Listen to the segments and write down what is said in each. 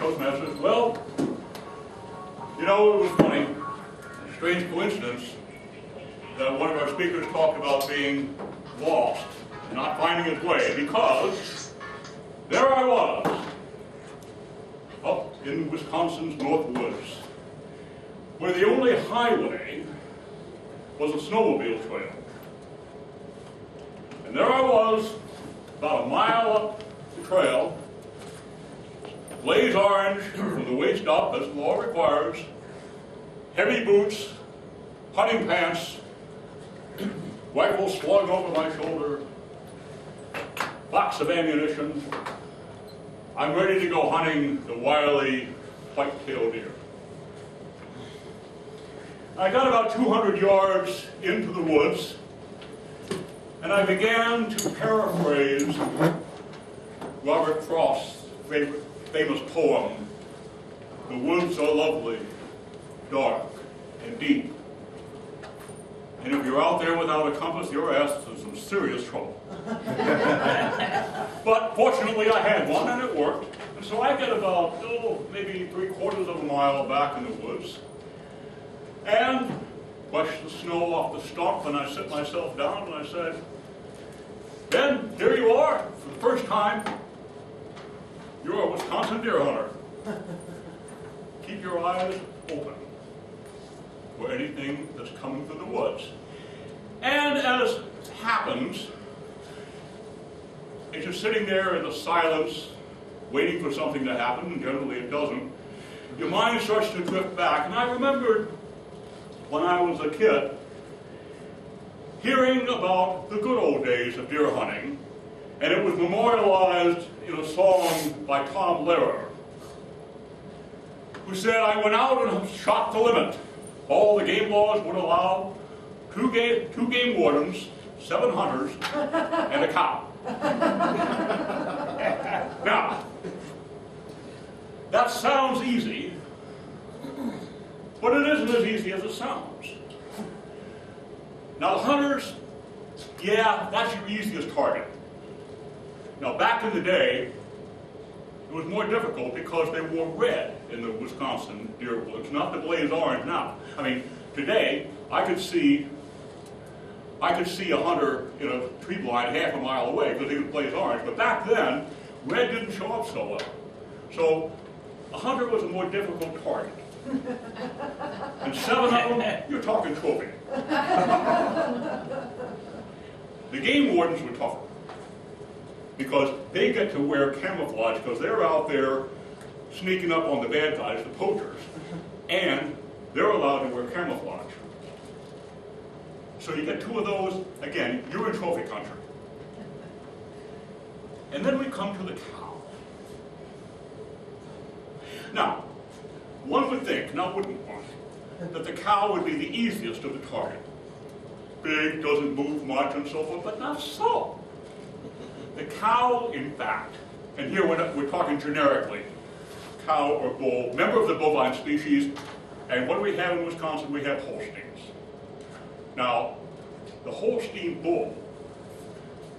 Toastmasters. Well, you know, it was funny, a strange coincidence, that one of our speakers talked about being lost and not finding his way, because there I was, up in Wisconsin's North Woods, where the only highway was a snowmobile trail. And there I was, about a mile up the trail, blaze orange from the waist up, as the law requires, heavy boots, hunting pants, rifle slung over my shoulder, box of ammunition. I'm ready to go hunting the wily white-tailed deer. I got about 200 yards into the woods, and I began to paraphrase Robert Frost's famous poem, "The woods are lovely, dark, and deep. And if you're out there without a compass, you're asked in some serious trouble." But fortunately I had one and it worked. And so I get about, maybe 3/4 of a mile back in the woods and brush the snow off the stump, and I sit myself down and I said, "Ben, here you are for the first time. You're a Wisconsin deer hunter. Keep your eyes open for anything that's coming through the woods." And as happens, as you're sitting there in the silence, waiting for something to happen, and generally it doesn't, your mind starts to drift back. And I remembered when I was a kid, hearing about the good old days of deer hunting, and it was memorialized in a song by Tom Lehrer, who said, "I went out and shot the limit. All the game laws would allow two game wardens, 7 hunters, and a cow." Now, that sounds easy, but it isn't as easy as it sounds. Now, hunters, yeah, that's your easiest target. Now, back in the day, it was more difficult because they wore red in the Wisconsin deer woods, not the blaze orange now. I mean, today, I could see a hunter in a tree blind half a mile away because he was blaze orange, but back then, red didn't show up so well. So, a hunter was a more difficult target. And 7 of them, you're talking trophy. The game wardens were tougher, because they get to wear camouflage because they're out there sneaking up on the bad guys, the poachers, and they're allowed to wear camouflage. So you get 2 of those, again, you're in trophy country. And then we come to the cow. Now, one would think, now wouldn't one, that the cow would be the easiest of the target. Big, doesn't move much, and so forth, but not so. The cow, in fact, and here we're talking generically, cow or bull, member of the bovine species, and what do we have in Wisconsin? We have Holsteins. Now, the Holstein bull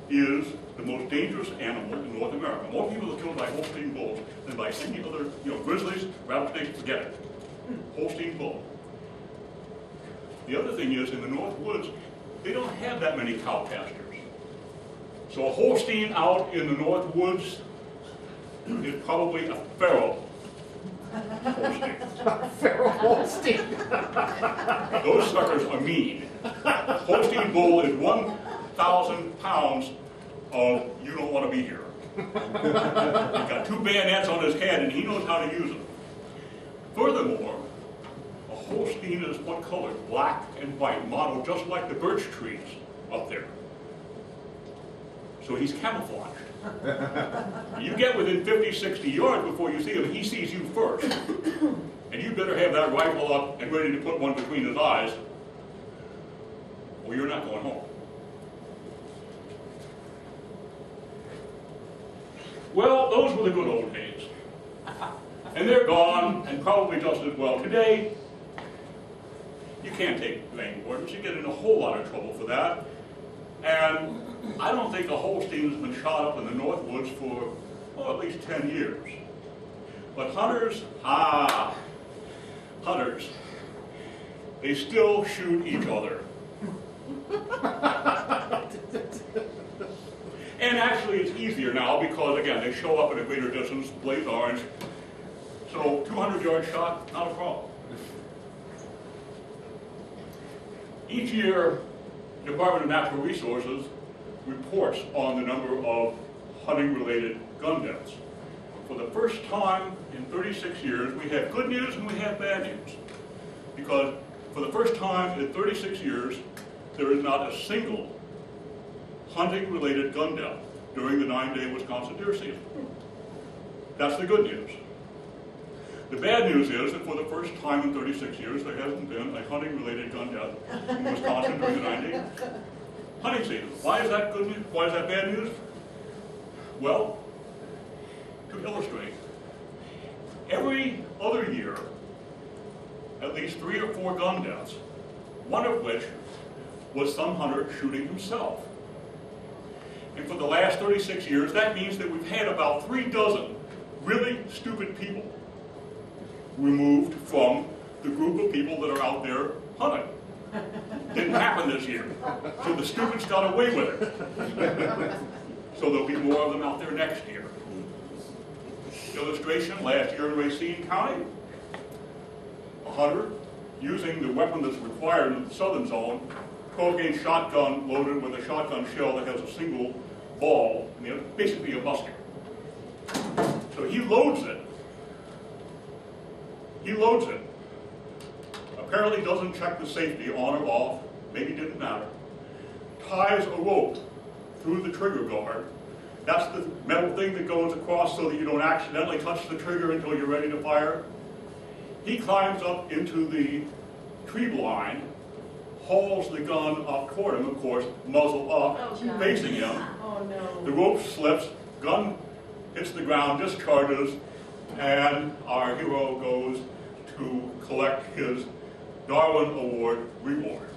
is the most dangerous animal in North America. More people are killed by Holstein bulls than by any other, grizzlies, rattlesnakes, forget it. Holstein bull. The other thing is, in the North Woods, they don't have that many cow pastures. So a Holstein out in the North Woods is probably a feral Holstein. A feral Holstein. Those suckers are mean. Holstein bull is 1,000 pounds of "you don't want to be here." He's got 2 bayonets on his head and he knows how to use them. Furthermore, a Holstein is one color, black and white, modeled just like the birch trees up there. So he's camouflaged. You get within 50, 60 yards before you see him, he sees you first. And you better have that rifle up and ready to put one between his eyes, or you're not going home. Well, those were the good old days. And they're gone, and probably just as well. Today, you can't take game wardens. You get in a whole lot of trouble for that. And I don't think a Holstein has been shot up in the North Woods for, at least 10 years. But hunters, hunters, they still shoot each other. And actually it's easier now because, again, they show up at a greater distance, blaze orange. So 200-yard shot, not a problem. Each year, the Department of Natural Resources reports on the number of hunting-related gun deaths. For the first time in 36 years, we have good news and we have bad news. Because for the first time in 36 years, there is not a single hunting-related gun death during the 9-day Wisconsin deer season. That's the good news. The bad news is that for the first time in 36 years, there hasn't been a hunting-related gun death in Wisconsin during the 9-day hunting season. Why is that good news? Why is that bad news? Well, to illustrate, every other year, at least 3 or 4 gun deaths, one of which was some hunter shooting himself. And for the last 36 years, that means that we've had about 3 dozen really stupid people removed from the group of people that are out there hunting. Didn't happen this year. So the stupids got away with it. So there'll be more of them out there next year. Illustration, last year in Racine County, a hunter using the weapon that's required in the southern zone, 12-gauge shotgun loaded with a shotgun shell that has a single ball, and basically a musket. So he loads it. He loads it. Apparently doesn't check the safety on or off, maybe didn't matter. Ties a rope through the trigger guard. That's the metal thing that goes across so that you don't accidentally touch the trigger until you're ready to fire. He climbs up into the tree blind, hauls the gun up toward him, of course, muzzle up, facing him. Oh, no. The rope slips, gun hits the ground, discharges, and our hero goes to collect his Darwin Award reward.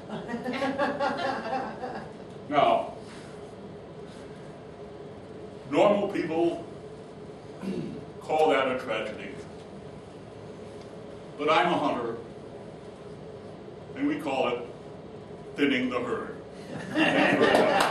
Now, normal people call that a tragedy. But I'm a hunter, and we call it thinning the herd. Thank you very much.